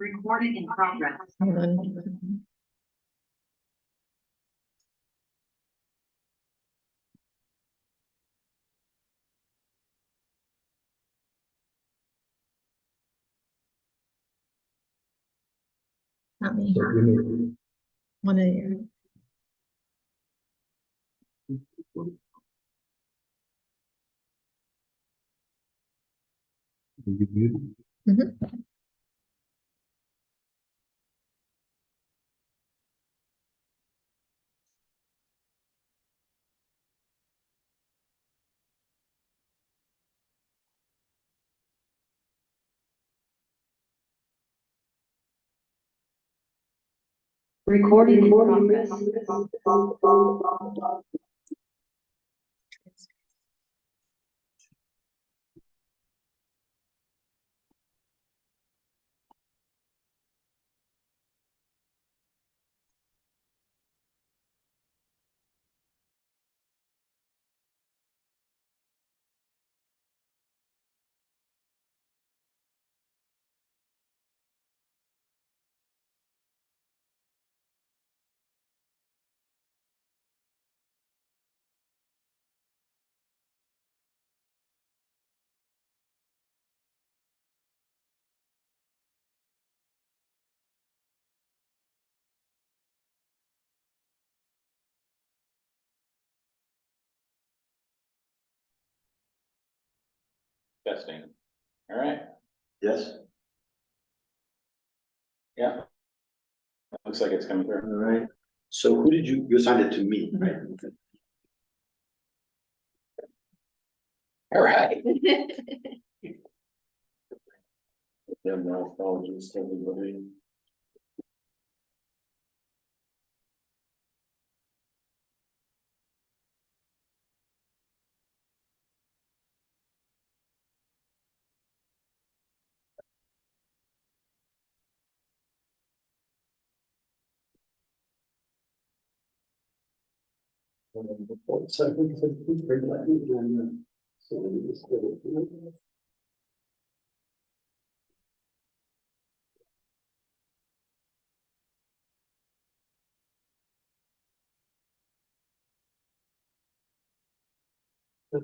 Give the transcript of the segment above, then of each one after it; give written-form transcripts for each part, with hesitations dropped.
Recording in progress. Hold on. Not me. One of you. Mhm. Recording in progress. Testing. All right. Yes. Yeah. Looks like it's coming All through. right. So who did you assigned it to me, right? All right. Yeah, no apologies to everybody.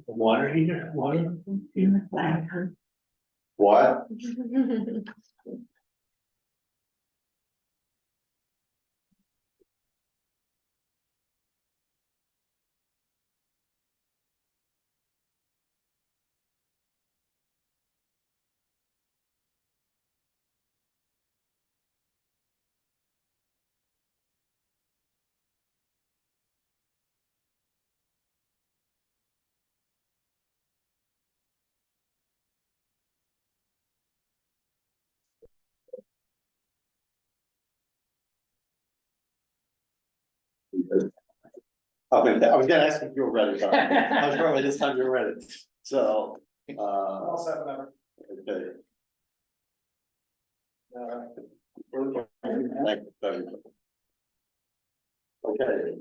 Water heater, water. What? I was gonna ask if you were ready, but I was probably this time you're ready, so, okay. Thank you. Okay,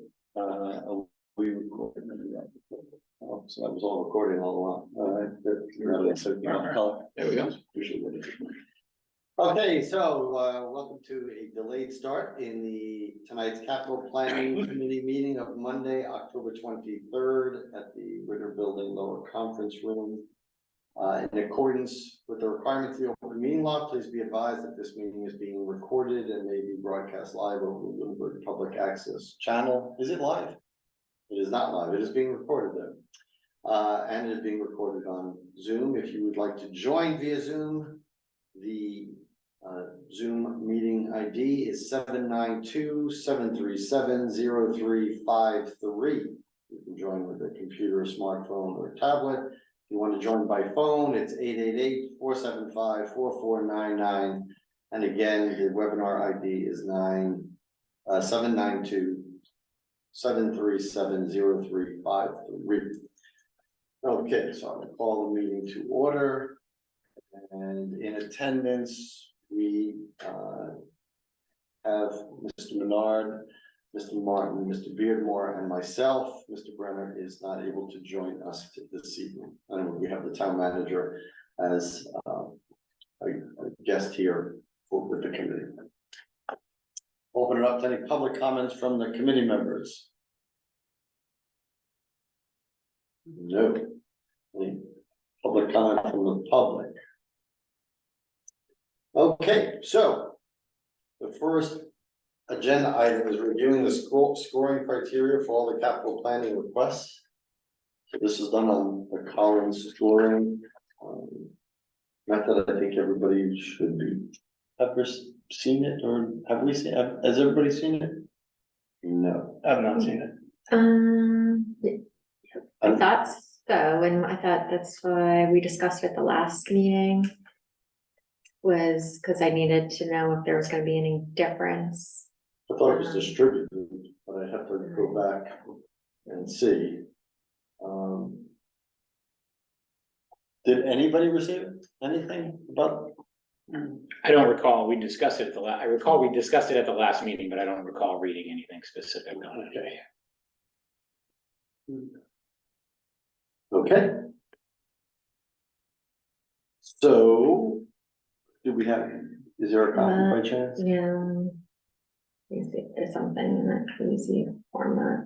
we recorded. Oh, so that was all recording all along, all right. There we go. Okay, so, welcome to a delayed start in tonight's capital planning committee meeting of Monday, October 23rd at the Ritter Building Lower Conference Room. In accordance with the requirements of the open meeting law, please be advised that this meeting is being recorded and may be broadcast live over the Bloomberg Public Access channel. Is it live? It is not live. It is being recorded though. And it is being recorded on Zoom. If you would like to join via Zoom, the Zoom meeting ID is 792-737-0353. You can join with a computer, smartphone, or tablet. If you want to join by phone, it's 888-475-4499. And again, the webinar ID is 792-737-0353. Okay, so I'm going to call the meeting to order. And in attendance, we have Mr. Menard, Mr. Martin, Mr. Beardmore, and myself. Mr. Brenner is not able to join us this evening. And we have the town manager as a guest here with the committee. Open it up to any public comments from the committee members. No. Any public comment from the public? Okay, so the first agenda item is reviewing the scoring criteria for all the capital planning requests. So this is done on the Collins scoring method. I think everybody should be ever seen it, or have we seen? Has everybody seen it? No, I've not seen it. I thought so, and I thought that's why we discussed it at the last meeting. Was because I needed to know if there was gonna be any difference. I thought it was distributed, but I have to go back and see. Did anybody receive anything about? I don't recall, we discussed it at the I recall we discussed it at the last meeting, but I don't recall reading anything specific on it. Okay. So, do we have, is there a copy by chance? Yeah. Let me see if there's something in that crazy format.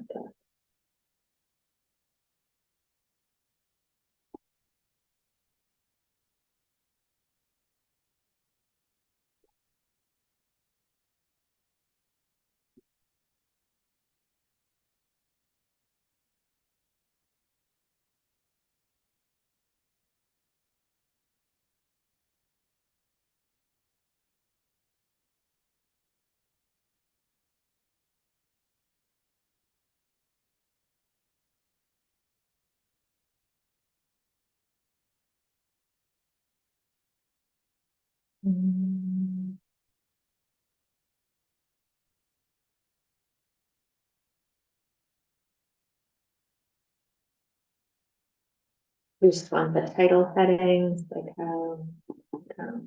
We just want the title settings, like how.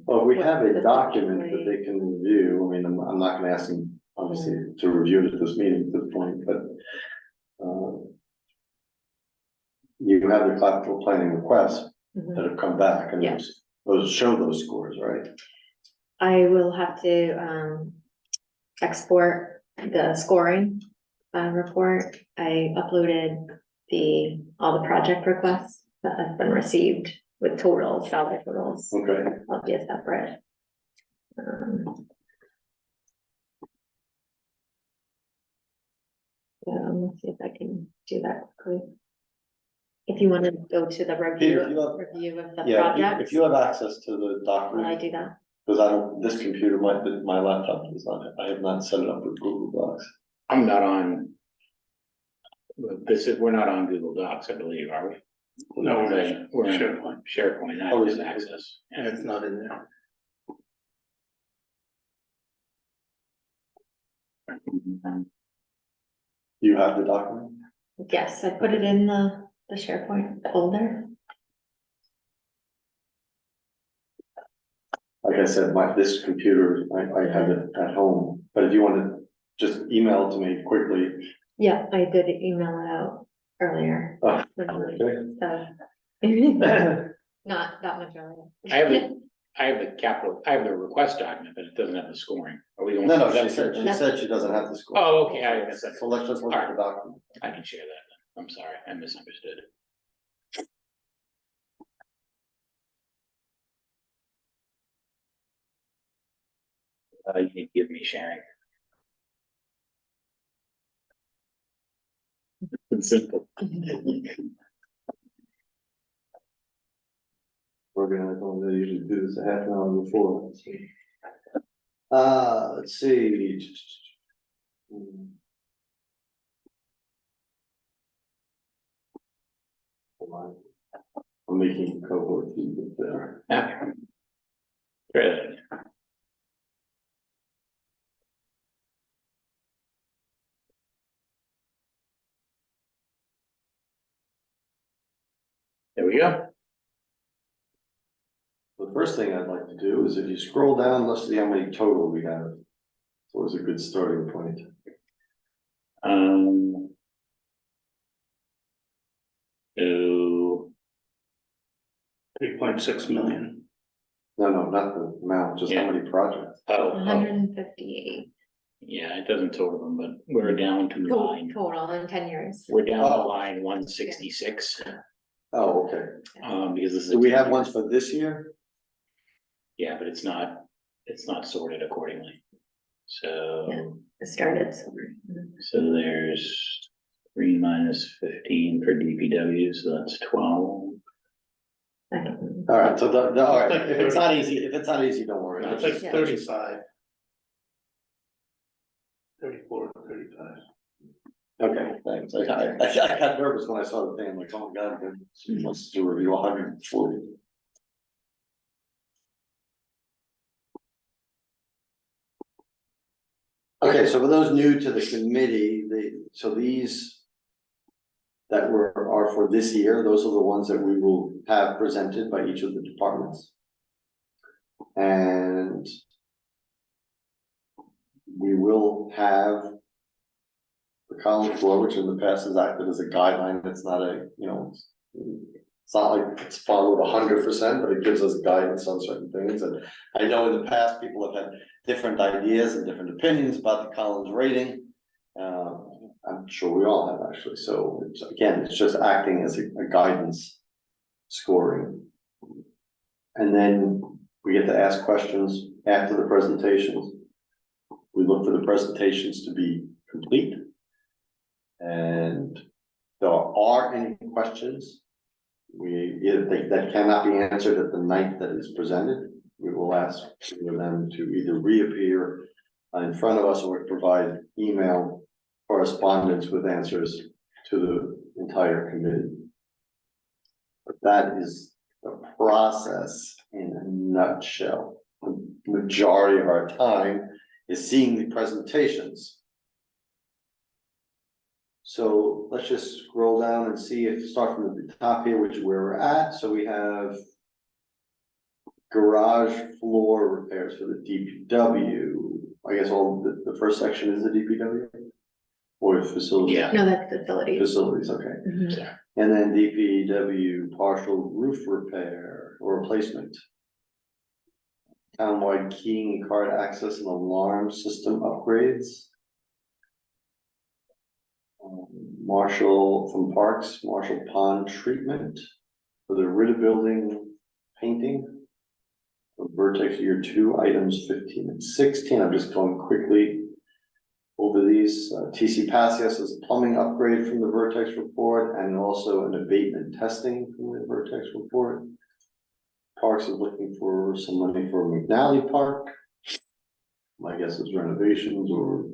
Well, we have what's a the document that template? they can review. I mean, I'm not gonna ask them, obviously, to review it at this meeting at this point, but. You have the capital planning requests Mhm. that have come back, and Yeah. those show those scores, right? I will have to export the scoring report. I uploaded all the project requests that have been received with totals, dollar totals. Okay, I'll be a separate. Let's see if I can do that quickly. If you want to go to the Peter, review, if you have- review of the yeah, if projects, you have access to the will I document, do that? because I don't, this computer, my laptop is not, I have not set it up with Google Docs. I'm not on. We're not on Google Docs, I believe, are we? No, we're Okay, we're in SharePoint. SharePoint, Oh, I is have it? access. And it's not in there. You have the document? Yes, I put it in the SharePoint folder. Like I said, this computer, I have it at home, but if you want to just email it to me quickly. Yeah, I did email it out earlier. Oh, So. Not that much earlier. I have the request document, but it doesn't have the scoring. Are we going? No, is that she said she doesn't have the score. Oh, okay, I guess So let's just look at the document. I can share that then. I'm sorry, I misunderstood. You need to give me sharing. It's simple. We're gonna usually do this a half an hour before. Let's see. Hold on. I'm making cohort feedback there. Okay. Really? There we go. The first thing I'd like to do is if you scroll down, let's see how many total we have. So it's a good starting point. So 3.6 million. No, not the amount, just how Yeah. many projects. Oh, hundred and fifty-eight yeah, it doesn't total them, but we're down to line. total in 10 years. We're down to Oh. line 166, Oh, okay. because this is. Do we have ones for this year? Yeah, but it's not sorted accordingly. So, It started somewhere. so there's 3 minus 15 for DPW, so that's 12. I don't know. All right, so all right, Like if it's not easy, don't worry. It's like Yeah. 35. 34, 35. Okay, thanks. I got nervous when I saw the thing, I'm like, oh my God, she wants to review 140. Okay, so for those new to the committee, so these that are for this year, those are the ones that we will have presented by each of the departments. And we will have the Collins Law, which in the past has acted as a guideline. It's not a, it's not like it's followed 100%, but it gives us guidance on certain things. And I know in the past, people have had different ideas and different opinions about the Collins rating. I'm sure we all have actually. So it's just acting as a guidance scoring. And then we get to ask questions after the presentations. We look for the presentations to be complete. And if there are any questions, that cannot be answered at the night that is presented, we will ask for them to either reappear in front of us or provide email correspondence with answers to the entire committee. But that is the process in a nutshell. The majority of our time is seeing the presentations. So let's just scroll down and see start from the top here, which is where we're at. So we have garage floor repairs for the DPW. I guess all the first section is the DPW or facilities. Yeah. No, that's facilities. Facilities, okay. Mhm. And then DPW partial roof repair or replacement. Townwide keying and card access and alarm system upgrades. Marshall from Parks, Marshall Pond treatment for the Ritter building painting. For Vertex year 2, items 15 and 16. I'm just going quickly over these. TC Passios is a plumbing upgrade from the Vertex report and also an abatement testing from the Vertex report. Parks is looking for some money for McNally Park. My guess is renovations or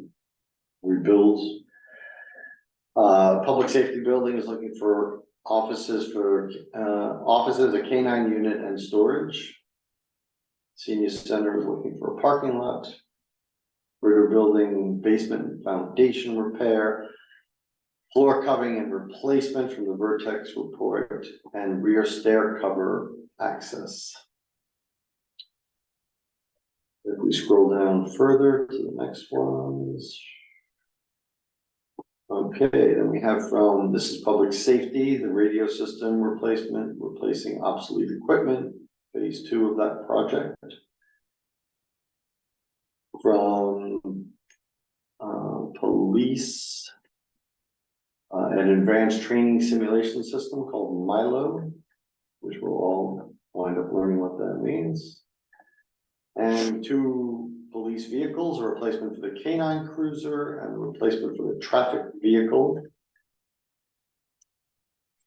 rebuilds. Public safety building is looking for offices, a K-9 unit and storage. Senior center is looking for a parking lot. Ritter building basement and foundation repair. Floor covering and replacement from the Vertex report and rear stair cover access. If we scroll down further to the next ones. Okay, then we have this is public safety, the radio system replacement, replacing obsolete equipment, phase 2 of that project. From police, an advanced training simulation system called Milo, which we'll all wind up learning what that means. And 2 police vehicles, a replacement for the K-9 cruiser and a replacement for the traffic vehicle.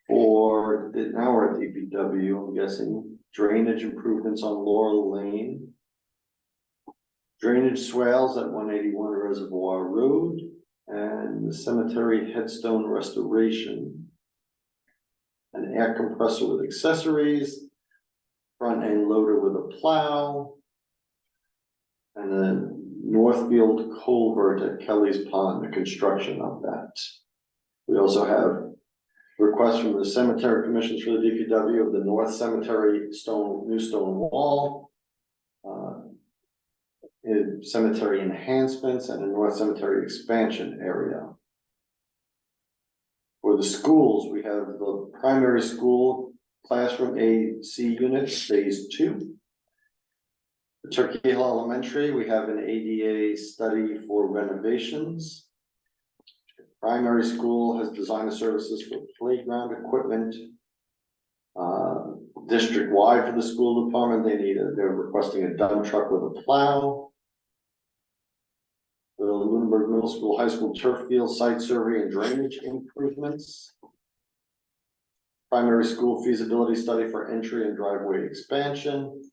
Now we're at DPW, I'm guessing, drainage improvements on Laurel Lane. Drainage swales at 181 Reservoir Road and the cemetery headstone restoration. An air compressor with accessories, front end loader with a plow. And then Northfield Culvert at Kelly's Pond, the construction of that. We also have requests from the cemetery commissions for the DPW of the North Cemetery new stone wall. Cemetery enhancements and the North Cemetery expansion area. For the schools, we have the primary school classroom AC unit, phase 2. Turkey Hill Elementary, we have an ADA study for renovations. Primary school has designer services for playground equipment. District-wide for the school department, they're requesting a dump truck with a plow. The Lunenburg Middle School, High School turf field site survey and drainage improvements. Primary school feasibility study for entry and driveway expansion.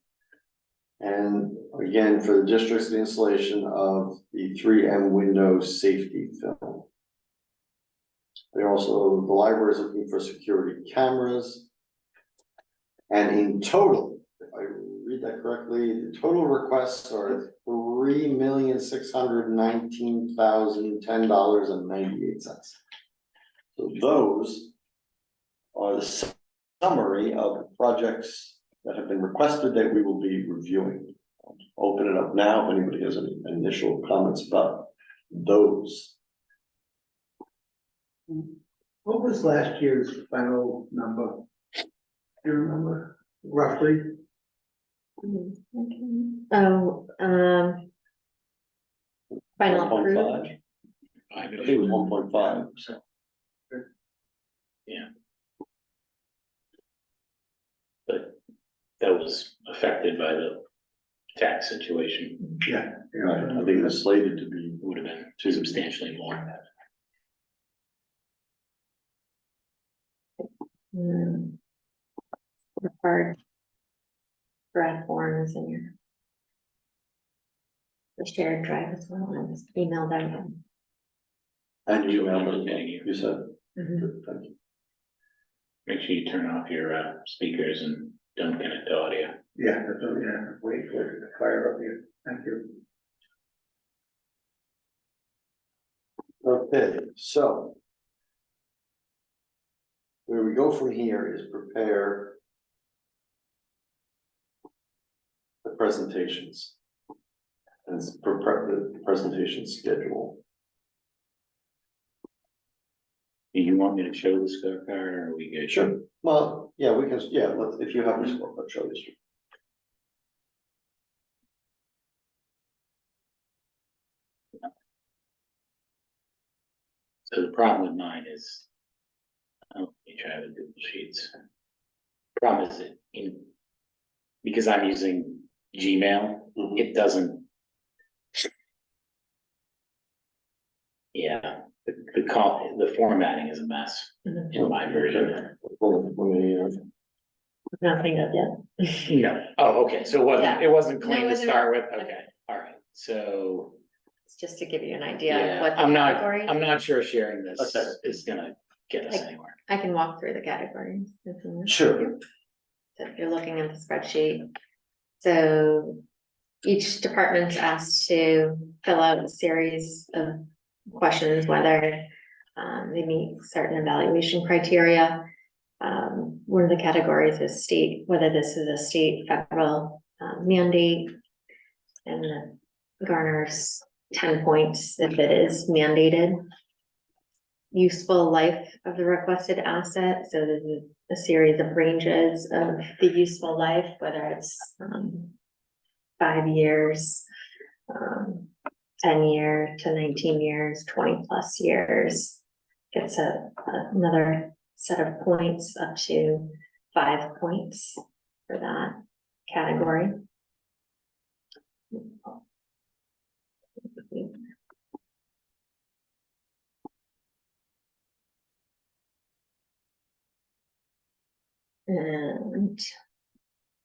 And again, for the district's the installation of the 3M Windows safety film. They also, the library is looking for security cameras. And in total, if I read that correctly, the total requests are $3,619,010.98. So those are the summary of projects that have been requested that we will be reviewing. I'll open it up now if anybody has any initial comments about those. What was last year's final number? Do you remember roughly? Oh, final approved. 1.5. I think it was 1.5, so. But that was affected by the tax situation. Yeah. Right, I think it was slated to be. Would have been substantially more. Required draft form is in your the shared drive as well, and just emailed them. And you emailed it, Thank you. you said. Mhm. Good, thank you. Make sure you turn off your speakers and don't connect to audio. Yeah, that's what, yeah, wait for it to fire up here. Thank you. Okay, so. Where we go from here is prepare. The presentations. And prepare the presentation schedule. Do you want me to show the scorecard or are we good? Sure, well, yeah, we can, yeah, if you have the score, let's show this. So the problem with mine is, let me try with Google Sheets. Problem is that because I'm using Gmail, Mhm. it doesn't. Yeah, the formatting is a mess Mhm. in my version. Nothing up yet. No, oh, okay, so it wasn't No, clean it to wasn't- start with, okay. okay, all right, so. It's just to give you an idea of Yeah, what the I'm categories. not sure sharing this Okay. is gonna get us Like- anywhere. I can walk through the categories. if you want. Sure. So if you're looking at the spreadsheet. So each department's asked to fill out a series of questions, whether they meet certain evaluation criteria. One of the categories is state, whether this is a state, federal mandate. And that garners 10 points if it is mandated. Useful life of the requested asset, so there's a series of ranges of the useful life, whether it's 5 years, 10 years to 19 years, 20+ years. Gets another set of points up to 5 points for that category. And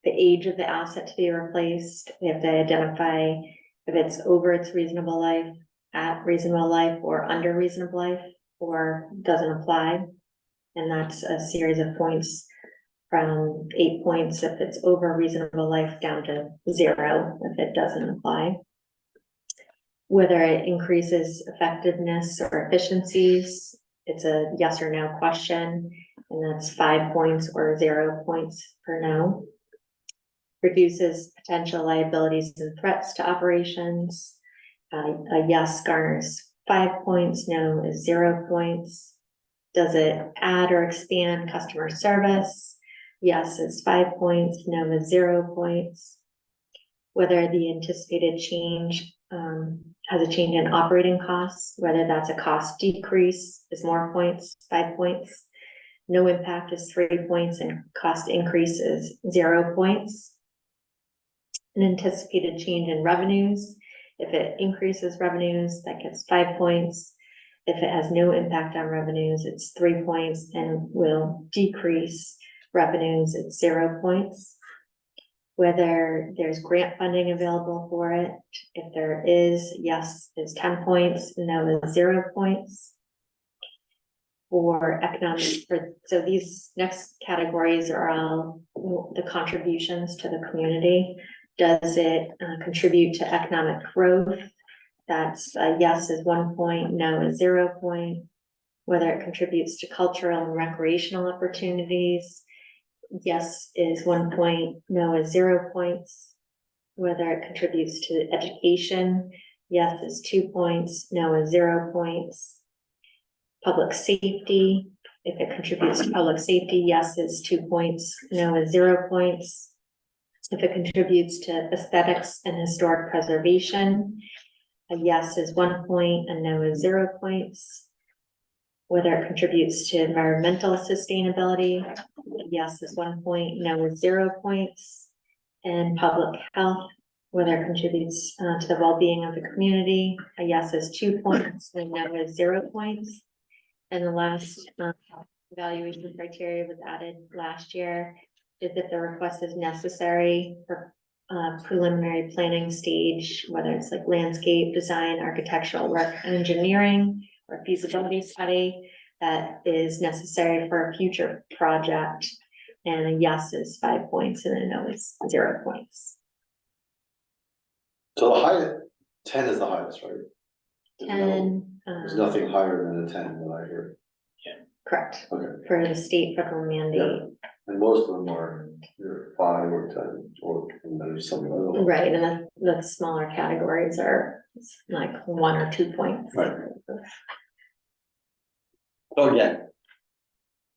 the age of the asset to be replaced, we have to identify if it's over its reasonable life, at reasonable life, or under reasonable life, or doesn't apply. And that's a series of points from 8 points if it's over reasonable life down to 0 if it doesn't apply. Whether it increases effectiveness or efficiencies, it's a yes or no question, and that's 5 points or 0 points for no. Reduces potential liabilities and threats to operations. A yes garners 5 points, no is 0 points. Does it add or expand customer service? Yes is 5 points, no is 0 points. whether the anticipated change has a change in operating costs, whether that's a cost decrease is more points, 5 points. No impact is 3 points and cost increase is 0 points. An anticipated change in revenues, if it increases revenues, that gets 5 points. If it has no impact on revenues, it's 3 points, and will decrease revenues, it's 0 points. Whether there's grant funding available for it, if there is, yes is 10 points, no is 0 points. For economic, so these next categories are all the contributions to the community. Does it contribute to economic growth? That's yes is 1 point, no is 0 point. Whether it contributes to cultural and recreational opportunities, yes is 1 point, no is 0 points. Whether it contributes to education, yes is 2 points, no is 0 points. Public safety, if it contributes to public safety, yes is 2 points, no is 0 points. If it contributes to aesthetics and historic preservation, a yes is 1 point and no is 0 points. Whether it contributes to environmental sustainability, a yes is 1 point, no is 0 points. And public health, whether it contributes to the well-being of the community, a yes is 2 points and no is 0 points. And the last evaluation criteria was added last year is if the request is necessary for preliminary planning stage, whether it's like landscape design, architectural work, engineering, or feasibility study that is necessary for a future project. And a yes is 5 points and a no is 0 points. So the highest, 10 is the highest, right? There's And nothing higher than a 10 that I heard. correct, Okay, for the state federal mandate. and most of them are either 5 or 10, or and there's something other. Right, and the smaller categories are like 1 or 2 points. Right. So again,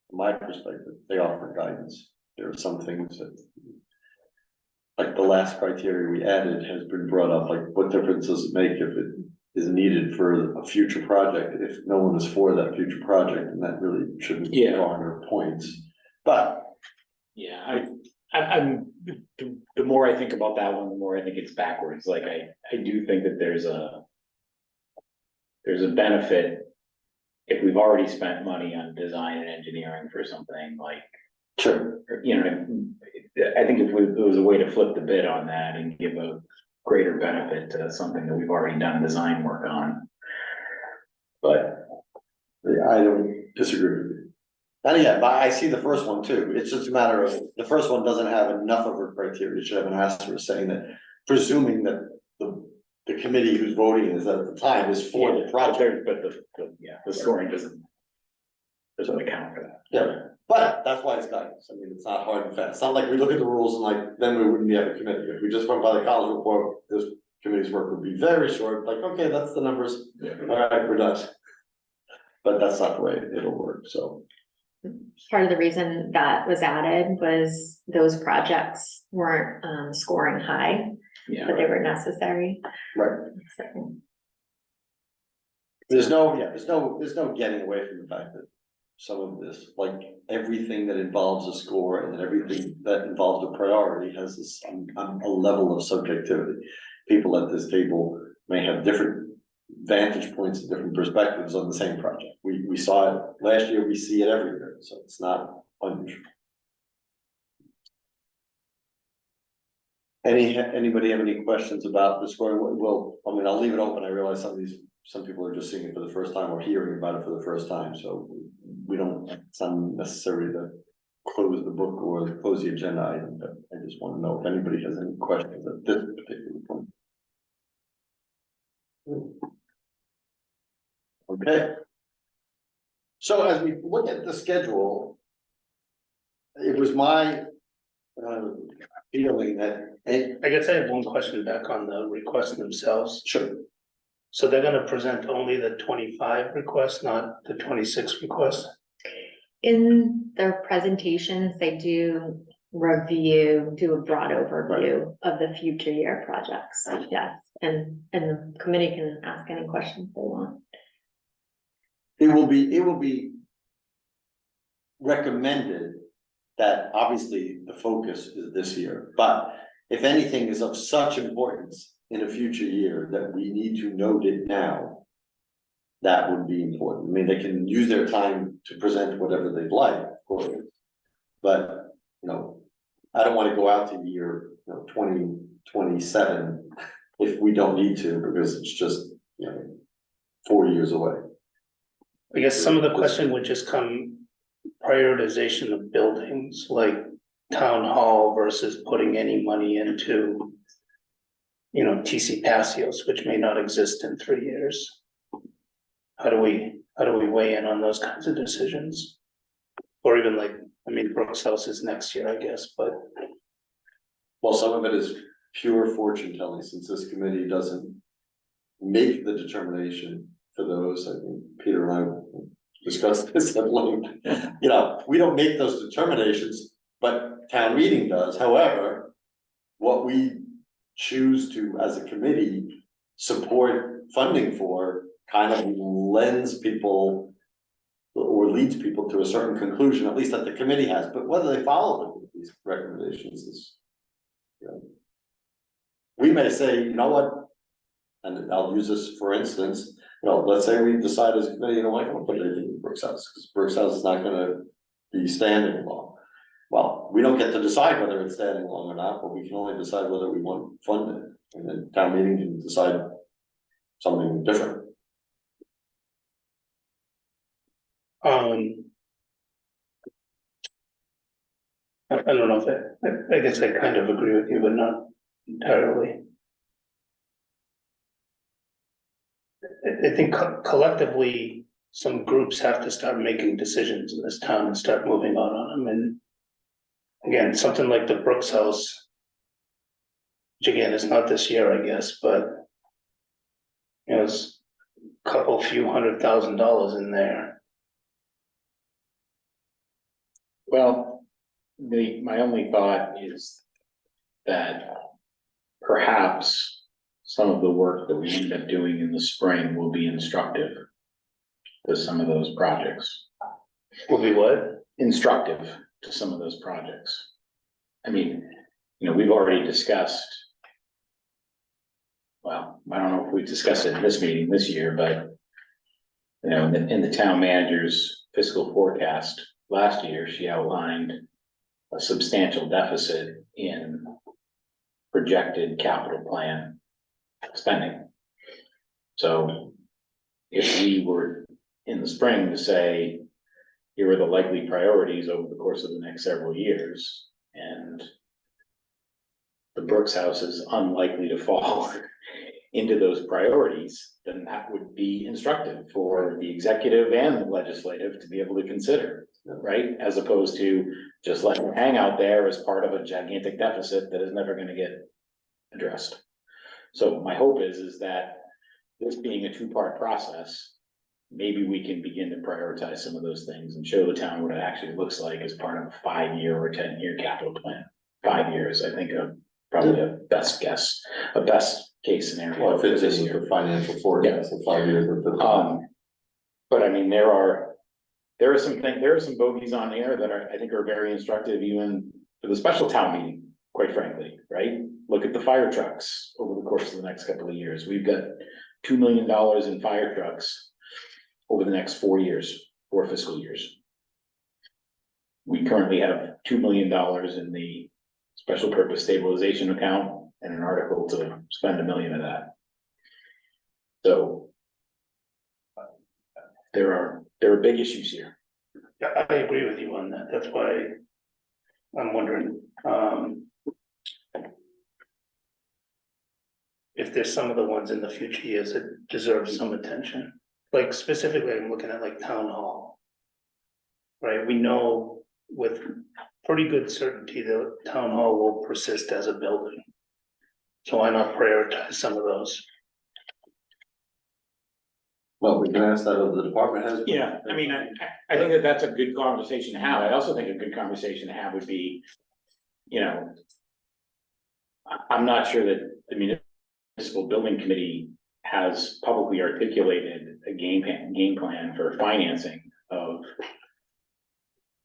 from my perspective, they offer guidance. There are some things that, like the last criteria we added has been brought up, like what difference does it make if it is needed for a future project? If no one is for that future project, and that really shouldn't Yeah. garner points. But Yeah, I'm, the more I think about that one, the more I think it's backwards. Like, I do think that there's a benefit if we've already spent money on design and engineering for something like, sure, you know, I think if it was a way to flip the bid on that and give a greater benefit to something that we've already done design work on. But I don't disagree with you. And again, but I see the first one too. It's just a matter of, the first one doesn't have enough of a criteria. It should have an asterisk saying that, presuming that the committee who's voting is at the time is for the project. But the scoring doesn't account for that. Yeah, but that's why it's guidance. I mean, it's not hard and fast. It's not like we look at the rules and like, then we wouldn't be having a committee. If we just went by the college report, this committee's work would be very short, like, okay, that's the numbers. All right, we're done. But that's not the way it'll work, so. Part of the reason that was added was those projects weren't scoring high, Yeah, but they were necessary. Right. So, There's no getting away from the fact that some of this, like everything that involves a score and then everything that involves a priority has this, a level of subjectivity. People at this table may have different vantage points and different perspectives on the same project. We saw it last year, we see it every year, so it's not unusual. Anybody have any questions about the scoring? Well, I mean, I'll leave it open. I realize some people are just seeing it for the first time or hearing about it for the first time, so it's unnecessary to close the book or close the agenda item, but I just want to know if anybody has any questions at this particular point. Okay. So as we look at the schedule, it was my feeling that, I guess I have one question back on the requests themselves. sure, So they're gonna present only the 25 requests, not the 26 requests? in their presentations, they do review, do a broad overview of the future year projects, yes, and the committee can ask any questions they want. It will be recommended that obviously the focus is this year, but if anything is of such importance in a future year that we need to note it now, that would be important. I mean, they can use their time to present whatever they'd like, of course. But, you know, I don't wanna go out to year, 2027 if we don't need to, because it's just, 4 years away. I guess some of the question would just come prioritization of buildings, like town hall versus putting any money into, TC Passios, which may not exist in 3 years. How do we weigh in on those kinds of decisions? Or even Brooks House is next year, I guess, but Well, some of it is pure fortune telling, since this committee doesn't make the determination for those. I think Peter and I discussed this at length. We don't make those determinations, but town meeting does. However, what we choose to, as a committee, support funding for kind of lends people or leads people to a certain conclusion, at least that the committee has, but whether they follow these recommendations is. We may say, you know what, and I'll use this for instance, let's say we decide as a committee, I'm not gonna put anything in Brooks House, because Brooks House is not gonna be standing long. Well, we don't get to decide whether it's standing long or not, but we can only decide whether we want to fund it, and then town meeting can decide something different. I don't know if I guess I kind of agree with you, but not entirely. I think collectively, some groups have to start making decisions in this town and start moving on them, and again, something like the Brooks House, which again, is not this year, I guess, but it's a few $100,000 in there. Well, my only thought is that perhaps some of the work that we end up doing in the spring will be instructive to some of those projects. Will be what? Instructive to some of those projects. I mean, we've already discussed, well, I don't know if we discussed it in this meeting this year, but in the town manager's fiscal forecast last year, she outlined a substantial deficit in projected capital plan spending. So if we were in the spring to say, here are the likely priorities over the course of the next several years, and the Brooks House is unlikely to fall into those priorities, then that would be instructive for the executive and the legislative to be able to consider, right? As opposed to just letting it hang out there as part of a gigantic deficit that is never gonna get addressed. So my hope is that this being a two-part process, maybe we can begin to prioritize some of those things and show the town what it actually looks like as part of a 5-year or 10-year capital plan. 5 years, I think, probably a best guess, a best case scenario. Well, if it's this in year. the financial forecast of 5 years. But I mean, there are some bogeys on there that I think are very instructive even for the special town meeting, quite frankly, right? Look at the fire trucks over the course of the next couple of years. We've got $2 million in fire trucks over the next 4 years, 4 fiscal years. We currently have $2 million in the special purpose stabilization account and an article to spend $1 million of that. So there are big issues here. Yeah, I agree with you on that. That's why I'm wondering, if there's some of the ones in the future years that deserve some attention. Like specifically, I'm looking at like town hall. Right, we know with pretty good certainty that town hall will persist as a building. So why not prioritize some of those? Well, we can ask that of the department heads. Yeah, I mean, I think that that's a good conversation to have. I also think a good conversation to have would be, you know, I'm not sure that the municipal building committee has publicly articulated a game plan for financing of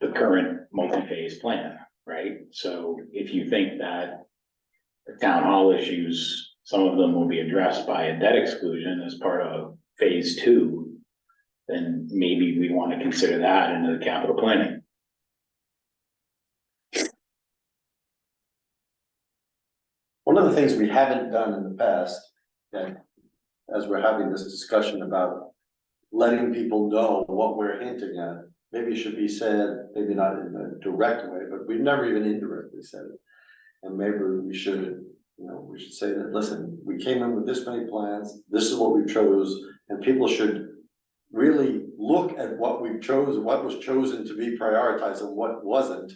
the current multi-phase plan, right? So if you think that the town hall issues, some of them will be addressed by a debt exclusion as part of phase 2, then maybe we want to consider that into the capital planning. One of the things we haven't done in the past, okay, as we're having this discussion about letting people know what we're hinting at, maybe it should be said, maybe not in a direct way, but we've never even indirectly said it. And maybe we should, we should say that, listen, we came in with this many plans, this is what we chose, and people should really look at what we've chosen, what was chosen to be prioritized and what wasn't.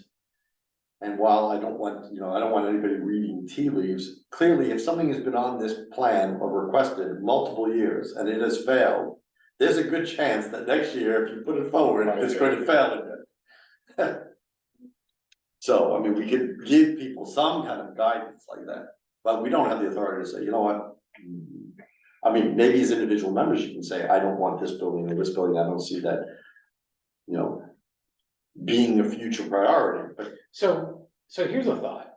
And while I don't want, I don't want anybody reading tea leaves, clearly if something has been on this plan or requested multiple years and it has failed, there's a good chance that next year, if you put it forward, it's going to fail again. So, I mean, we could give people some kind of guidance like that, but we don't have the authority to say, you know what? I mean, maybe as individual members, you can say, I don't want this building or this building, I don't see that, being a future priority, but. So here's a thought.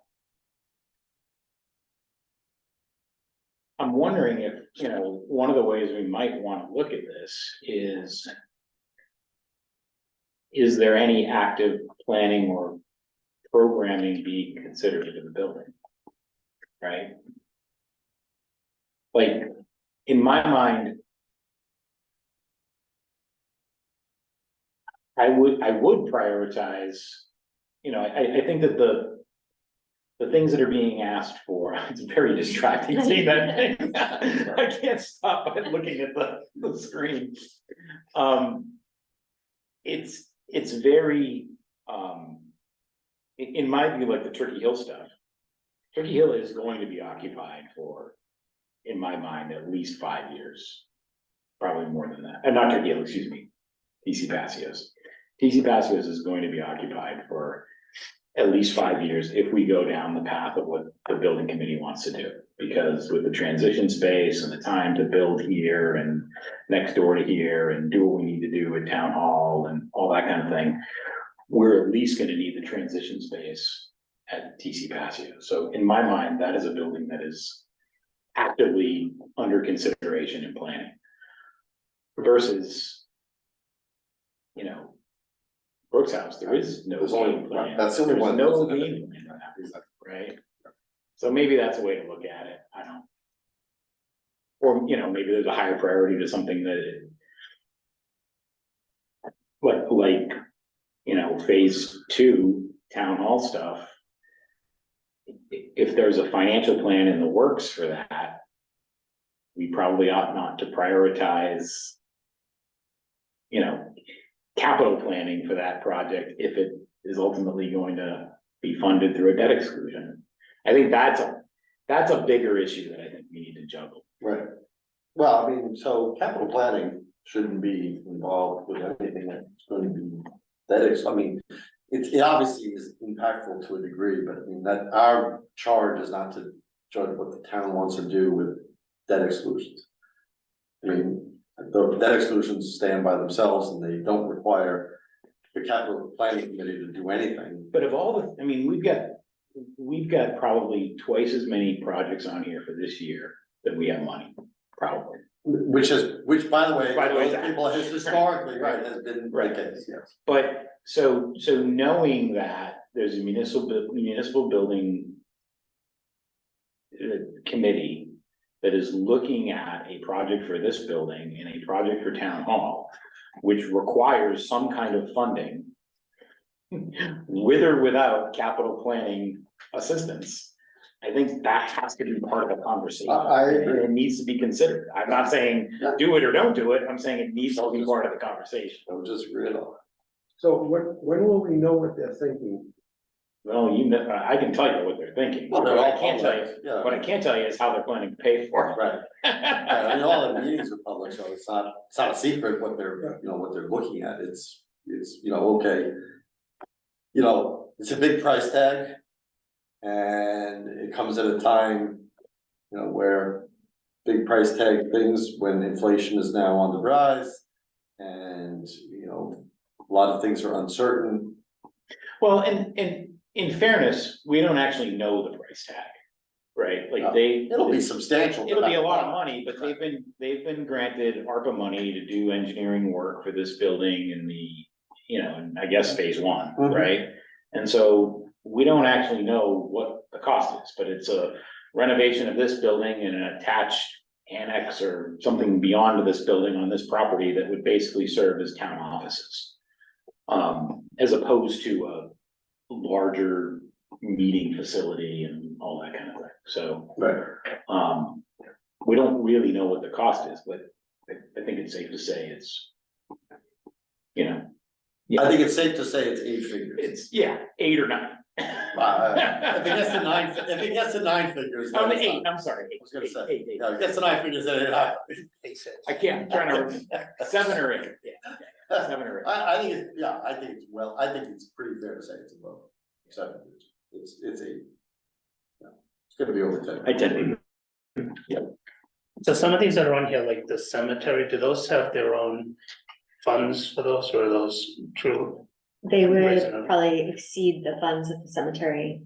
I'm wondering if, one of the ways we might want to look at this is there any active planning or programming being considered for the building? Right? Like, in my mind, I would prioritize, I think that the things that are being asked for, it's very distracting seeing that thing. I can't stop by looking at the screen. It's very, in my view, like the Turkey Hill stuff. Turkey Hill is going to be occupied for, in my mind, at least 5 years, probably more than that. And not Turkey Hill, excuse me, TC Passios. TC Passios is going to be occupied for at least 5 years if we go down the path of what the building committee wants to do. Because with the transition space and the time to build here and next door to here and do what we need to do at town hall and all that kind of thing, we're at least going to need the transition space at TC Passio. So in my mind, that is a building that is actively under consideration and planning versus, Brooks House, there is no There's only- game plan. that's the only There's one. no game plan for that, right? So maybe that's a way to look at it. I don't. Or, maybe there's a higher priority to something that. Like, phase 2 town hall stuff. If there's a financial plan in the works for that, we probably ought not to prioritize, capital planning for that project if it is ultimately going to be funded through a debt exclusion. I think that's a bigger issue that I think we need to juggle. Right. Well, I mean, so capital planning shouldn't be involved with anything that's going to be that is, I mean, it obviously is impactful to a degree, but I mean, that our charge is not to judge what the town wants to do with debt exclusions. I mean, the debt exclusions stand by themselves and they don't require the capital planning committee to do anything. But of all we've got probably twice as many projects on here for this year that we have money, probably. Which by the way, is most people has historically, right, has been the case, yes. But so knowing that there's a municipal building committee that is looking at a project for this building and a project for town hall, which requires some kind of funding, with or without capital planning assistance, I think that has to be part of the conversation. I agree. It needs to be considered. I'm not saying do it or don't do it. I'm saying it needs to be part of the conversation. I would just agree on. So when will we know what they're thinking? Well, I can tell you what they're thinking. Well, they're What I all can't tell you, public, yeah. what I can't tell you is how they're planning to pay for it. Right. Yeah, I mean, all the meetings are public, so it's not a secret what they're, what they're looking at. It's, okay. It's a big price tag. And it comes at a time, you know, where big price tag things, when inflation is now on the rise. And, you know, a lot of things are uncertain. Well, and in fairness, we don't actually know the price tag, right? Like they. It'll be substantial. It'll be a lot of money, but they've been granted ARPA money to do engineering work for this building in the, you know, and I guess phase one, Mhm. right? And so we don't actually know what the cost is, but it's a renovation of this building and an attached annex or something beyond this building on this property that would basically serve as town offices. As opposed to a larger meeting facility and all that kind of thing, so. Right. We don't really know what the cost is, but I think it's safe to say it's, you know. I think it's safe to say it's 8 figures. It's, yeah, 8 or 9. If it gets to 9, if it gets to 9 figures. Oh, then it's 8, not. I'm sorry. I was gonna say, Eight. yeah, if it gets to 9 figures, then I can't, I'm trying to, 7 or 8, yeah, 7 or 8. I think it's, yeah, I think it's, well, I think it's pretty fair to say it's above 7 figures. It's 8. Yeah. It's gonna be over 10. I tend So some of these that are on here, like the cemetery, do those have their own funds for those, or are those true? They would Reasonable. probably exceed the funds of the cemetery.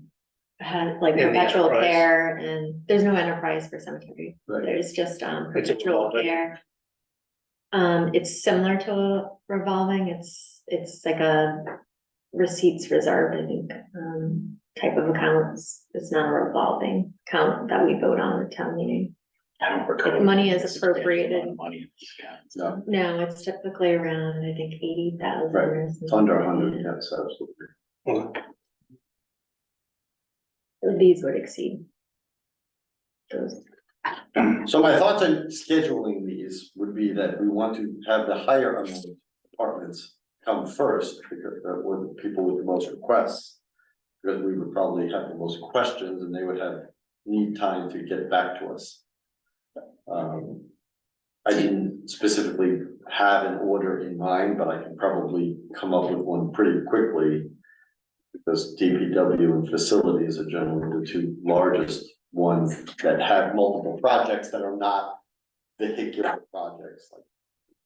Had like In the perpetual enterprise. care, and there's no enterprise for cemetery, Right. there's just It's a perpetual revolving. care. It's similar to a revolving, it's like a receipts reserve, I think, type of accounts. It's not a revolving account that we vote on at town meeting. I don't recall. If money is a substantial appropriated. amount of money in this account. No, No, it's typically around, I think, 80,000 Right. or it's something. under 100, yes, absolutely. These would exceed those. So my thoughts on scheduling these would be that we want to have the higher amount of departments come first, because were the people with the most requests. Because we would probably have the most questions and they would need time to get back to us. I didn't specifically have an order in mind, but I can probably come up with one pretty quickly. Because DPW and facilities are generally the two largest ones that have multiple projects that are not vehicular projects like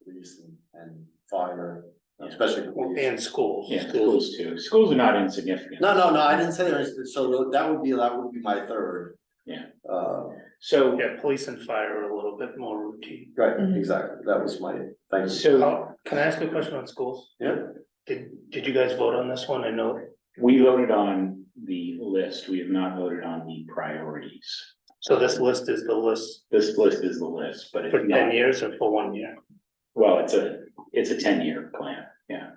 police and fire, especially the police. And schools. Yeah, schools too. Schools are not insignificant. No, I didn't say that, so that would be my third. Yeah. So, Yeah, police and fire are a little bit more routine. right, Mhm. exactly, that was my, thank you. So Can I ask a question on schools? Yeah, Did you guys vote on this one? I know, we voted on the list. We have not voted on the priorities. so this list is the list This list is the list, but for it's 10 not, years or for 1 year? well, it's a 10-year plan, yeah.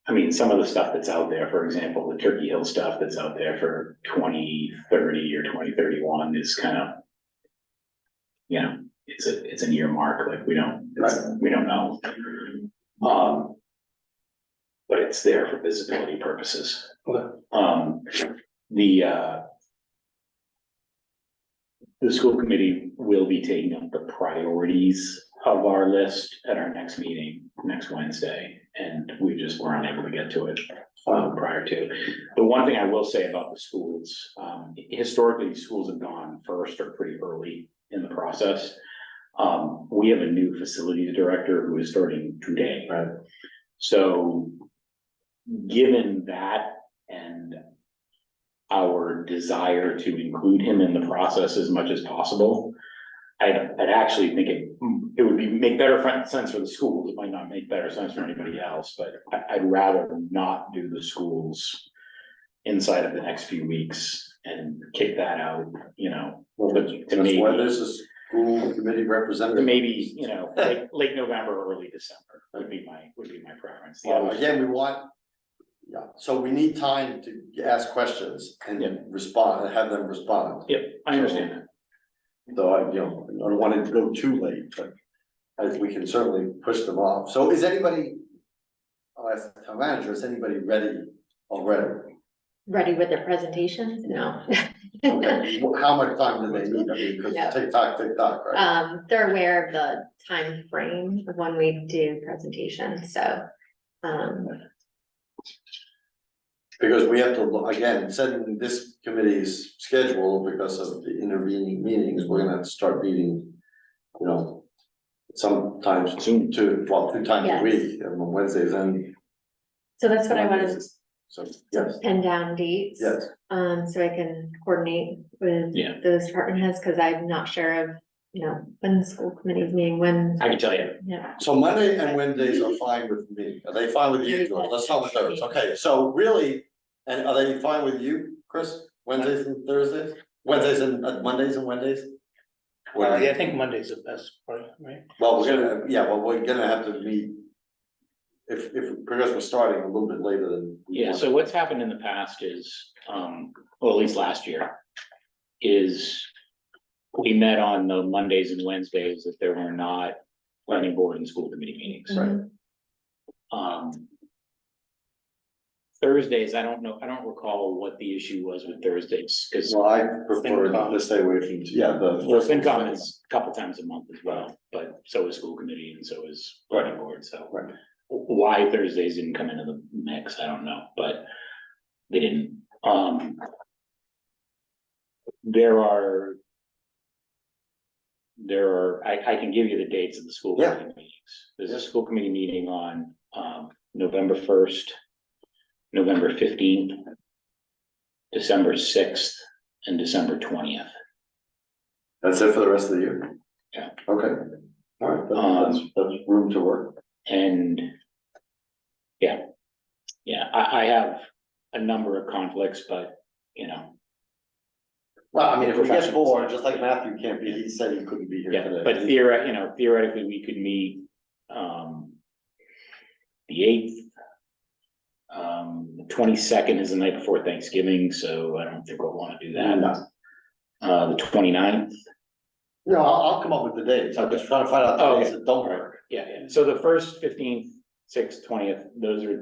I mean, some of the stuff that's out there, for example, the Turkey Hill stuff that's out there for 2030 or 2031 is kind of, you know, it's a near mark, like we don't know. But it's there for visibility purposes. Okay. The school committee will be taking up the priorities of our list at our next meeting, next Wednesday, and we just were unable to get to it prior to. The one thing I will say about the schools, historically, schools have gone first or pretty early in the process. We have a new facilities director who is starting today. right, So, given that and our desire to include him in the process as much as possible, I'd actually think it would make better sense for the schools. It might not make better sense for anybody else, but I'd rather not do the schools inside of the next few weeks and kick that out, you know, well, to that's maybe, why there's a school committee representative. you know, late November, early December would be my preference. The Well, others- again, yeah, so we need time to ask questions and Yeah. respond, have them respond. Yep, I understand that. So I don't want it to go too late, but we can certainly push them off. So is anybody, I'll ask the town manager, is anybody ready already? Ready with their presentations? No. Okay, how much time do they need? I mean, because No. tick tock, right? They're aware of the time frame of when we do presentations, so, Because we have to, again, setting this committee's schedule because of the intervening meetings, we're gonna have to start meeting, you know, sometimes two times a Yes. week, and on Wednesdays and. So that's what I wanted Mondays. So, to yes, pin down dates. yes, So I can coordinate with Yeah. those department heads, cause I'm not sure of, you know, when the school committee's meeting, when, I can tell you, yeah. so Monday and Wednesdays are fine with me, are they fine with you, George? Let's start with those, okay, so really, and are they fine with you, Chris? Wednesdays and Thursdays, Wednesdays and Mondays and Wednesdays? Well, yeah, I think Monday's the best part, right? Well, we're gonna have to meet. If, because we're starting a little bit later than. we yeah, wanted. so what's happened in the past is, well, at least last year, is we met on the Mondays and Wednesdays if there were not planning board and school committee meetings. Right. Thursdays, I don't know, I don't recall what the issue was with Thursdays, because Well, I prefer FinCom. to stay away from, well, FinCom is a couple times a month as well, but so is school committee and so is planning board, so. Right. Why Thursdays didn't come into the mix, I don't know, but they didn't, I can give you the dates of the school Yeah. committee meetings. There's a school committee meeting on, November 1st, November 15th, December 6th, and December 20th. That's it for the rest of the year? Yeah. Okay, all right, that's room to work. And yeah, I have a number of conflicts, but you know, Well, I mean, if we get Professionals. bored, just like Matthew can't be, he said he couldn't be here yeah, today. but theoretically, we could meet, the 8th. The 22nd is the night before Thanksgiving, so I don't think we'll wanna do that. No. The 29th. No, I'll come up with the dates, I'm just trying to find out the dates that don't work. Yeah, so the 1st, 15th, 6th, 20th,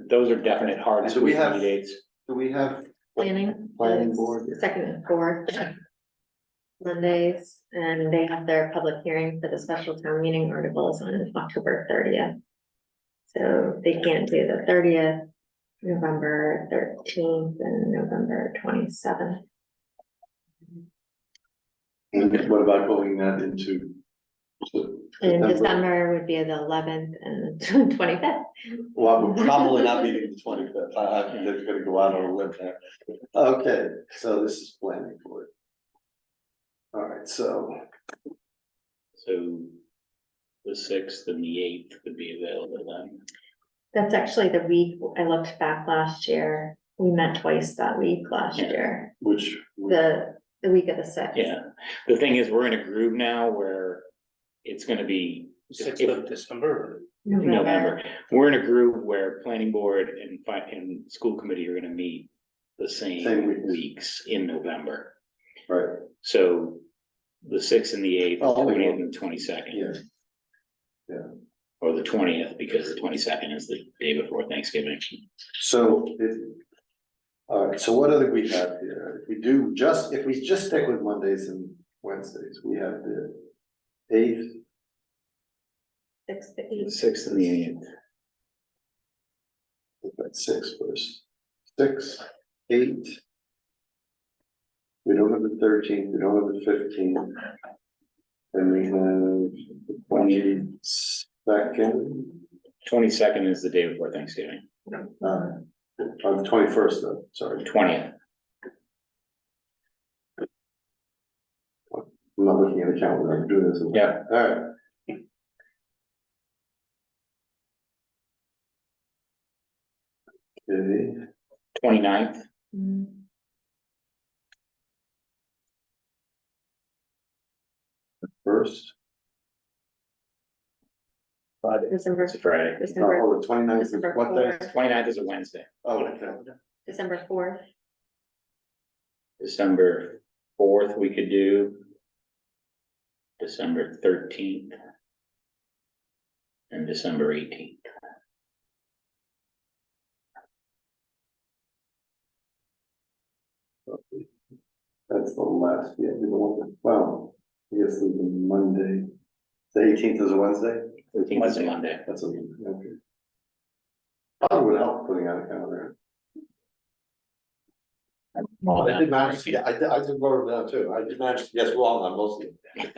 those are definite hard And do school we have- committee dates. Do we have? Planning. Planning is board, yeah. Second and fourth. Mondays, and they have their public hearing for the special town meeting articles on October 30th. So they can't do the 30th, November 13th, and November 27th. And what about going that into? And September? December would be the 11th and 25th. Well, we're probably not meeting the 25th, I'm just gonna go out on a limb there. Okay, so this is planning for it. All right, so, So the 6th and the 8th would be available then. That's actually the week, I looked back last year, we met twice that week last Yeah. year, which, the week of the 6th. Yeah, the thing is, we're in a groove now where it's gonna be. Sixth if- of December. November, we're in a groove where planning board and school committee are gonna meet the Same same weeks. weeks in November. right, So the 6th and the 8th, the Oh, 20th and the 22nd. yeah. Or the 20th, because the 22nd is the day before Thanksgiving. So all right, so what other we have here? If we just stick with Mondays and Wednesdays, we have the 8th, 6th to The 8th. 6th and the 8th. we've got 6 first. 6, 8. We don't have the 13th, we don't have the 15th. And we have the 22nd, 22nd is the day before Thanksgiving, the 21st though, sorry. 20th. I'm not looking at the calendar, I'm doing this. Yeah. All right. Okay, 29th, Mm, first, December, it's a Friday. December, oh, the 29th is December what day? 4th, 29th is a Wednesday. Oh, okay. December 4th, December 4th, we could do. December 13th. And December 18th. That's the last, yeah, we don't want, well, I guess it's a Monday. The 18th is a Wednesday? 13th is a Monday. That's a, okay. Probably would help putting out a calendar. All I did that. manage, yeah, I did vote down too, I did manage to guess wrong on most of them.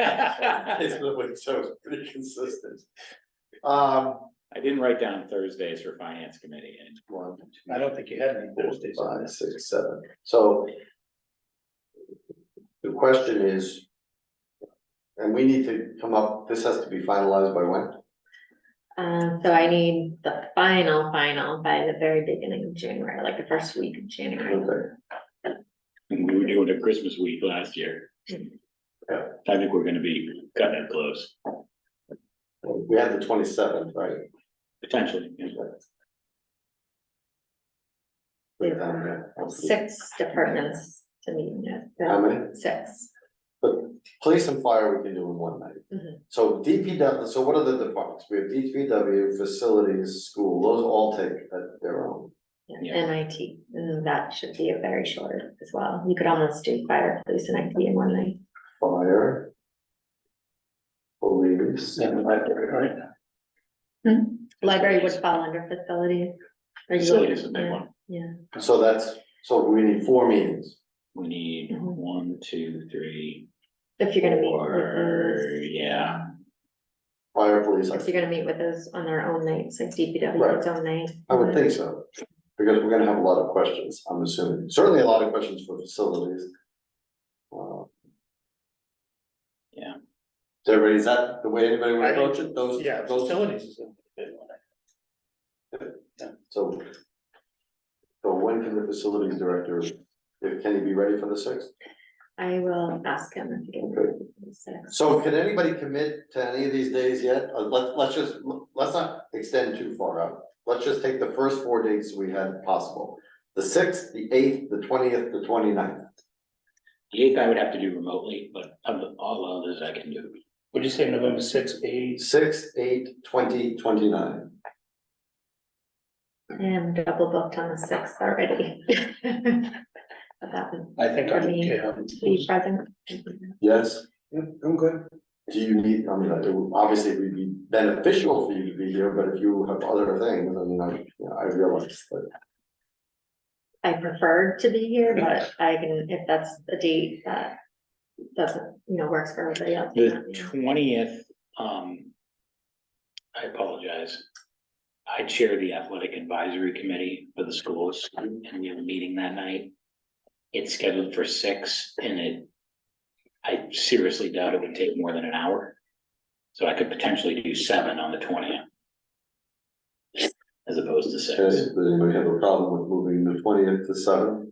It's really, so it's pretty consistent. I didn't write down Thursdays for finance committee and. One, I don't think you had any Thursdays on 5, this. 6, 7, so. The question is. And we need to come up, this has to be finalized by when? So I need the final by the very beginning of January, like the first week of January. Okay, We were doing a Christmas week last year. Yeah. I think we're gonna be cutting it close, we had the 27th, right? potentially. Yeah. We have 6 departments to meet with. How many? 6. But police and fire we can do in one night. Mhm. So DPW, so what are the departments? We have DPW, facilities, school, those all take at their own. Yeah, and IT, and that should be a very short as well. You could almost do fire, police and IT in one night. Fire. Police. Yeah, library, right? Library would fall under facilities. Or you- Facilities is a big yeah, one. Yeah, So we need 4 meetings. We need Mhm. 1, 2, 3, if you're gonna meet with 4, those, yeah. Fire, police, if you're gonna meet with those on their own nights, like DPW Right. its own night. I would think so. Because we're gonna have a lot of questions, I'm assuming, certainly a lot of questions for facilities. Yeah. So everybody, is that the way anybody would approach it, those? Yeah, those- facilities is a big one. So. So when can the facilities director, can he be ready for the 6th? I will ask him if he can. So can anybody commit to any of these days yet? Let's not extend too far out. Let's just take the first 4 dates we had possible. The 6th, the 8th, the 20th, the 29th. The 8th I would have to do remotely, but of all others I can do. Would you say November 6th, 8th? 6th, 8th, 20, 29. I am double booked on the 6th already. But that would I think I'm For me. okay. be present. Yes? I'm good. Do you need, I mean, it would obviously would be beneficial for you to be here, but if you have other things, I mean, I realize that. I prefer to be here, but I can, if that's a date that doesn't, works for everybody else. The 20th, I apologize. I chair the athletic advisory committee for the schools and we have a meeting that night. It's scheduled for 6 and I seriously doubt it would take more than an hour. So I could potentially do 7 on the 20th. As opposed to 6. Does anybody have a problem with moving the 20th to 7?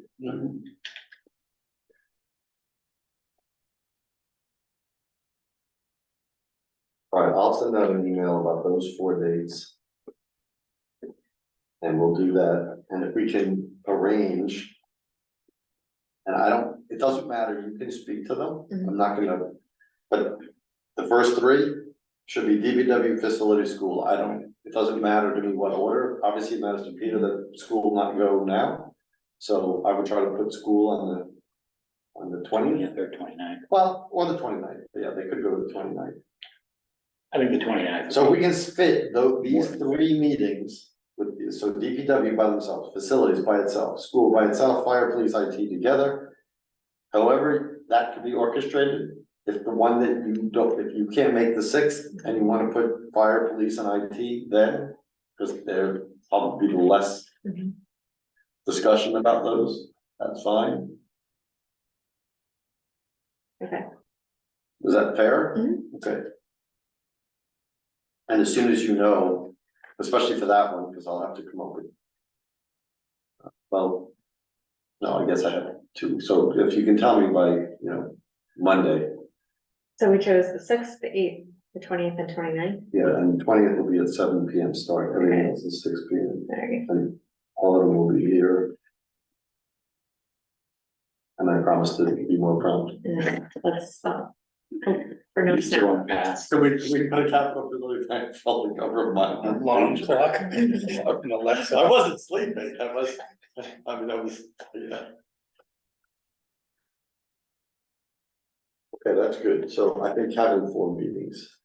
All right, I'll send out an email about those 4 dates. And we'll do that, and if we can arrange. And it doesn't matter, you can speak to them, I'm not gonna, but the first 3 should be DPW facility school, it doesn't matter to me what order, obviously it matters to Peter that school not go now. So I would try to put school on the 20th, 20th or 29th. well, or the 29th, yeah, they could go to the 29th. I think the 29th. So we can fit these 3 meetings with, so DPW by themselves, facilities by itself, school by itself, fire, police, IT together. However, that could be orchestrated, if the one that you don't, if you can't make the 6th and you wanna put fire, police and IT then, because there probably be less Mhm. discussion about those, that's fine. Okay. Is that fair? Mhm. Okay. And as soon as you know, especially for that one, because I'll have to come up with. Well. No, I guess I have 2, so if you can tell me by, Monday, So we chose the 6th, the 8th, the 20th and 29th. yeah, and 20th will be at 7 PM start, everything else is 6 PM, There you go. and all of them will be here. And I promise to be more prompt. And then let's, hope for no Just snow. run past. So we put a capital facility plan, felt the cover of my. Alarm clock. And Alexa. I wasn't sleeping, I was, yeah. Okay, that's good, so I think having 4 meetings,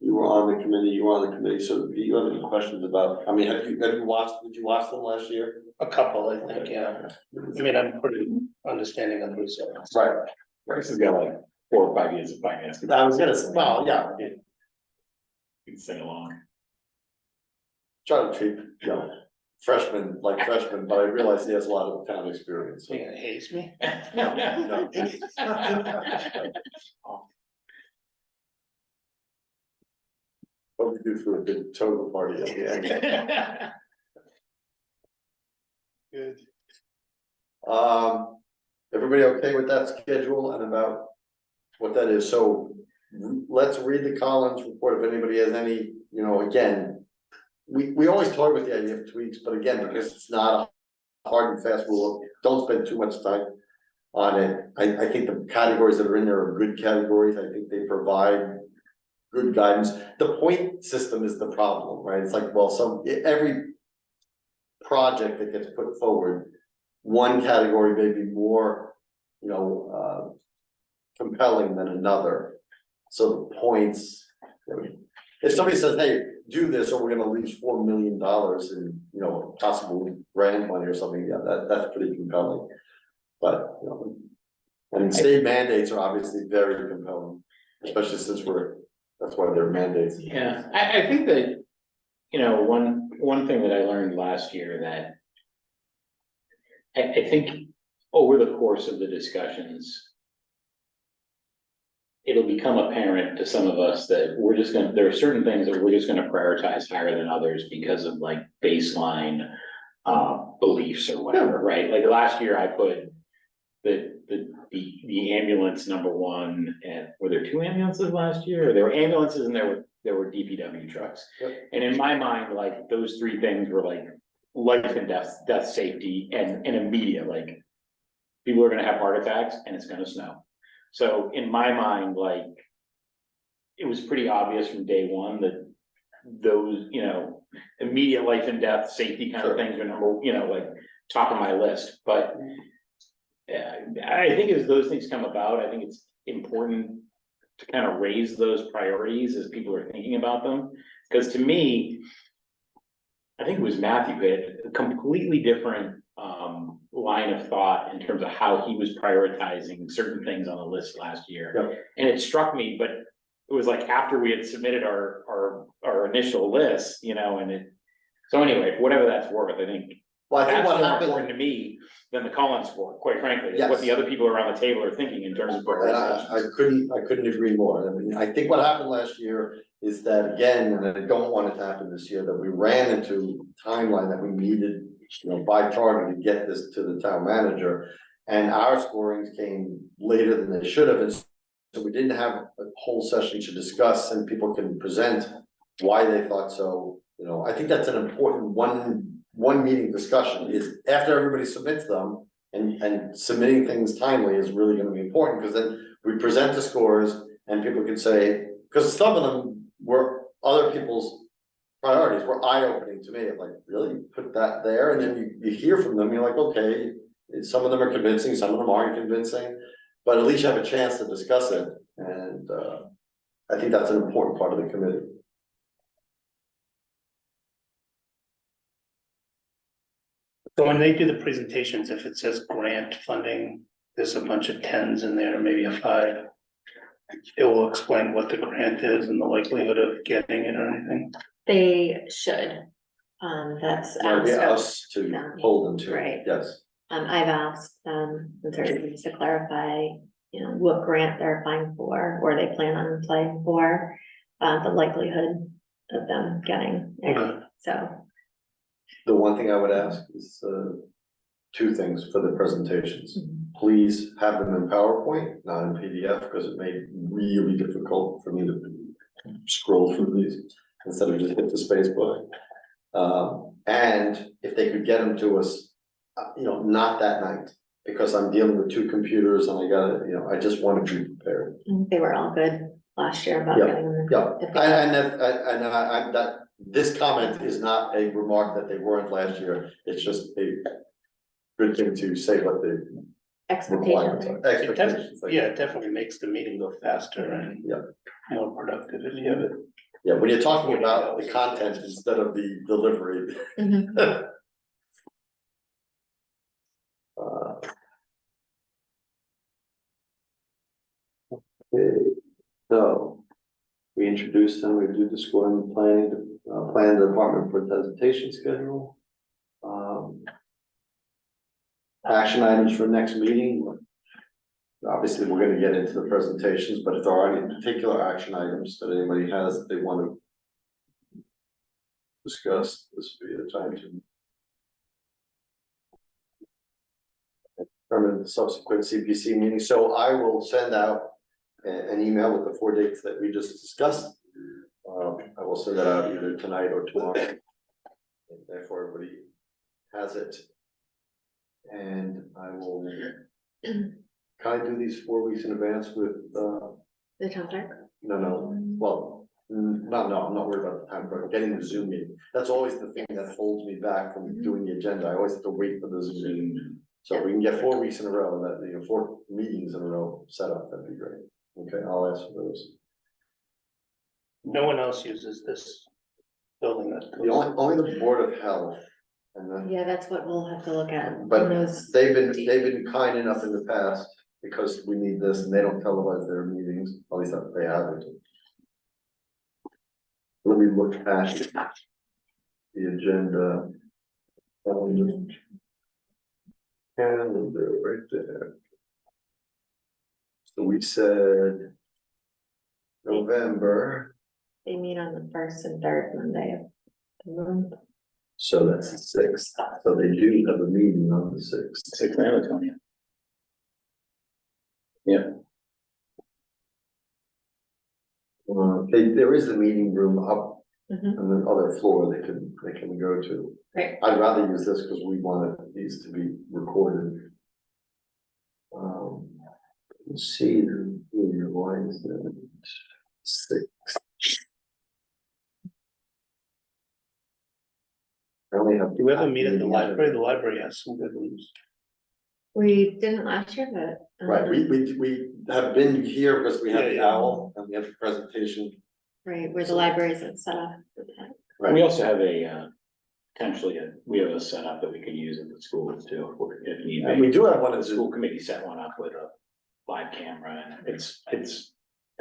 You were on the committee, so do you have any questions about, I mean, did you watch them last year? A couple, I think, yeah. I mean, I'm pretty understanding of the results. Right. Chris has got like 4 or 5 years of finance. I was gonna say, well, yeah, You can sing along. try to treat, freshman like freshman, but I realize he has a lot of town experience. So you gonna haze me? No. What we do for a big toga party at the end. Good. Everybody okay with that schedule and about what that is? So let's read the Collins report if anybody has any, again. We always toy with the idea of tweaks, but again, because it's not a hard and fast rule, don't spend too much time on it. I think the categories that are in there are good categories. I think they provide good guidance. The point system is the problem, right? It's like, well, every project that gets put forward, one category may be more, compelling than another. So the points, if somebody says, hey, do this, or we're gonna lose $4 million in, possible grant money or something, yeah, that's pretty compelling. But, state mandates are obviously very compelling, especially since that's why they're mandates. Yeah, I think that, one thing that I learned last year that I think over the course of the discussions, it'll become apparent to some of us that there are certain things that we're just gonna prioritize higher than others because of like baseline beliefs or whatever, right? Like last year I put the ambulance #1, and were there 2 ambulances last year? Or there were ambulances and there were DPW trucks. Yep. And in my mind, like those 3 things were like life and death safety and immediate, like people are gonna have heart attacks and it's gonna snow. So in my mind, like, it was pretty obvious from day one that those, immediate life and death safety kind of things are like top of my list. But I think as those things come about, I think it's important to kind of raise those priorities as people are thinking about them. Because to me, I think it was Matthew who had a completely different line of thought in terms of how he was prioritizing certain things on the list last year. Yep. And it struck me, but it was like after we had submitted our initial list, so anyway, whatever that's worth, I think Well, I think that's what more happened, important to me than the Collins score, quite frankly, is Yes. what the other people around the table are thinking in terms of and prioritization. I couldn't agree more. I mean, I think what happened last year is that, again, and I don't want it to happen this year, that we ran into timeline that we needed, by charter to get this to the town manager. And our scorings came later than they should have, and so we didn't have a whole session to discuss and people can present why they thought so. I think that's an important one meeting discussion is after everybody submits them and submitting things timely is really gonna be important, because then we present the scores and people can say, because some of them were other people's priorities were eye-opening to me, like, really, you put that there, and then you hear from them, you're like, okay, some of them are convincing, some of them aren't convincing, but at least you have a chance to discuss it, and I think that's an important part of the committee. So when they do the presentations, if it says grant funding, there's a bunch of 10s in there, maybe a 5. It will explain what the grant is and the likelihood of getting it or anything. They should, that's It'll be asked, us to hold them to, Right. yes. I've asked them, in terms to clarify, what grant they're applying for, or they plan on applying for, the likelihood of them getting it, Okay. so. The one thing I would ask is 2 things for the presentations. Please have them in PowerPoint, not in PDF, because it made it really difficult for me to scroll through these instead of just hit the space bar. And if they could get them to us, not that night, because I'm dealing with 2 computers and I gotta, I just want to be prepared. They were all good last year about Yeah, getting them. Yeah, if they- and that, this comment is not a remark that they weren't last year, it's just a good thing to say what the requirements Expectations. are, It expectations. yeah, it definitely makes the meeting go faster and Yeah. more productive if you have it Yeah, when you're talking about the content instead of the delivery. Mhm. Uh, Okay, so we introduced them, we do the scoring planning, plan the department for presentation schedule. Action items for next meeting. Obviously, we're gonna get into the presentations, but if there are any particular action items that anybody has that they want to discuss, this would be the time to determine the subsequent CPC meeting. So I will send out an email with the 4 dates that we just discussed. I will send that out either tonight or tomorrow. And therefore, everybody has it. And I will, can I do these 4 weeks in advance with, The town clerk? no, well, no, I'm not worried about the time, but getting the Zoom meeting. That's always the thing that holds me back from doing the agenda. I always have to wait for the Zoom meeting. So if we can get 4 weeks in a row, that, 4 meetings in a row set up, that'd be great. Okay, I'll ask for those. No one else uses this building that. The only the Board of Health, and then, Yeah, that's what we'll have to look at. but in those- they've been kind enough in the past, because we need this, and they don't televise their meetings, at least they haven't. Let me look at the agenda. Calendar right there. So we said November, They meet on the first and third Monday of the month. so that's the 6th, so they do have a meeting on the 6th. 6th and the 20th. Yeah, There is a meeting room up Mhm. on the other floor they can go to. Right. I'd rather use this because we wanted these to be recorded. Let's see, why is that 6? I only have. Do we ever meet at the library? The library has some good rooms. We didn't last year, but. Right, we have been here because we have the Yeah, yeah. owl and we have the presentation. Right, where the library isn't set up. we Right, also have we have a setup that we could use at the schools too, if need and be. we do have one The of the school committee set one up with a live camera, and it's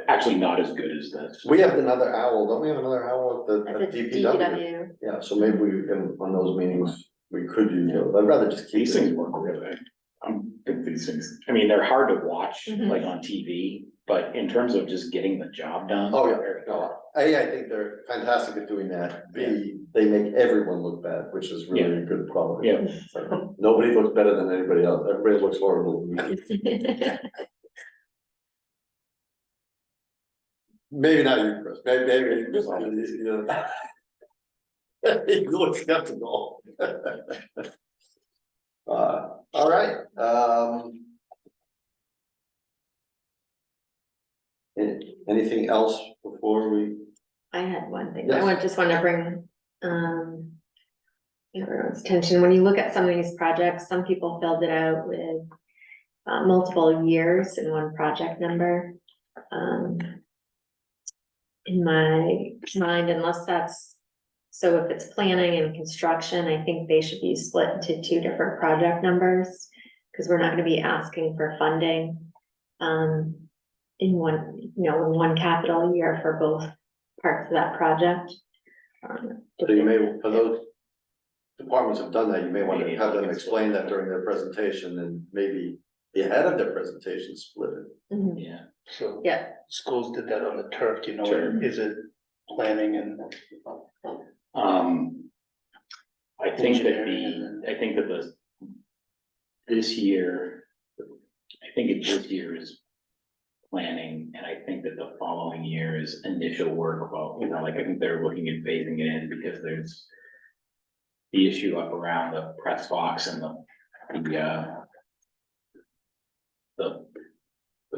actually not as good as this. we have another owl, don't we have another owl at At the the DPW? DPW. Yeah, so maybe we can, on those meetings, we could use those, I'd rather just keep. These things work really. These things, I mean, they're hard to watch, Mhm. like on TV, but in terms of just getting the job done. Oh, yeah, they're- no, I think they're fantastic at doing that. B, they make everyone look bad, which is really a good quality. Yeah. So, nobody looks better than anybody else, everybody looks horrible. Maybe not you, Chris, maybe you just, you know. You look skeptical. All right, anything else before we? I had one thing, Yes. just want to bring, everyone's attention, when you look at some of these projects, some people filled it out with multiple years in one project number. In my mind, unless that's, so if it's planning and construction, I think they should be split into 2 different project numbers. Cause we're not gonna be asking for funding, in one capital year for both parts of that project. So you may, for those departments have done that, you may want to have them explain that during their presentation and maybe ahead of their presentation, split it. Mhm. Yeah, So Yeah, schools did that on the turf, do you know, Sure. is it planning and? I think that this year, this year is planning, and I think that the following year is initial work, well, I think they're looking at phasing it in because there's the issue up around the press box and the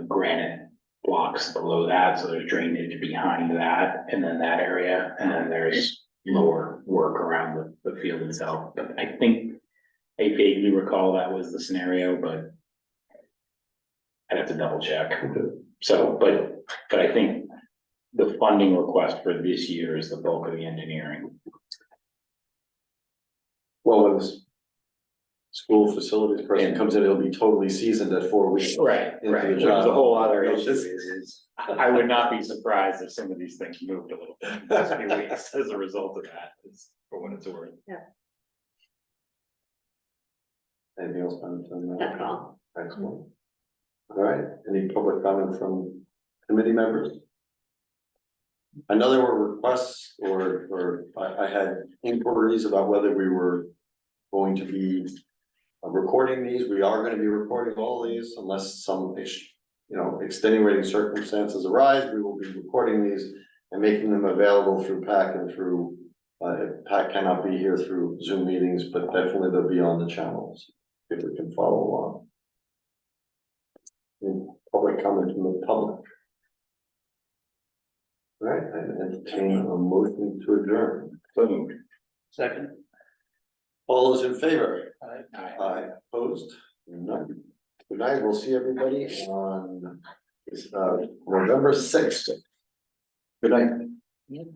granite blocks below that, so there's drainage behind that, and then that area, and then there's lower work around the field itself. But I think I vaguely recall that was the scenario, but I'd have to double check. So, but I think the funding request for this year is the bulk of the engineering. Well, when this school facilities person comes in, he'll be totally seasoned at 4 weeks. Right, Into the right, which is a job. whole other No, issue, this- is I would not be surprised if some of these things moved a little bit in the next few weeks as a result of that, is for what it's worth. Anything else on? That's all. Excellent. All right, any public comment from committee members? I know there were requests or I had inquiries about whether we were going to be recording these. We are gonna be recording all these unless some, extenuating circumstances arise. We will be recording these and making them available through PAC and through, if PAC cannot be here through Zoom meetings, but definitely they'll be on the channels if we can follow along. Any public comment from the public? All right, I entertain a motion to adjourn. So moved. Second. All those in favor? Aye. Aye, opposed? None. Good night, we'll see everybody on November 6th. Good night.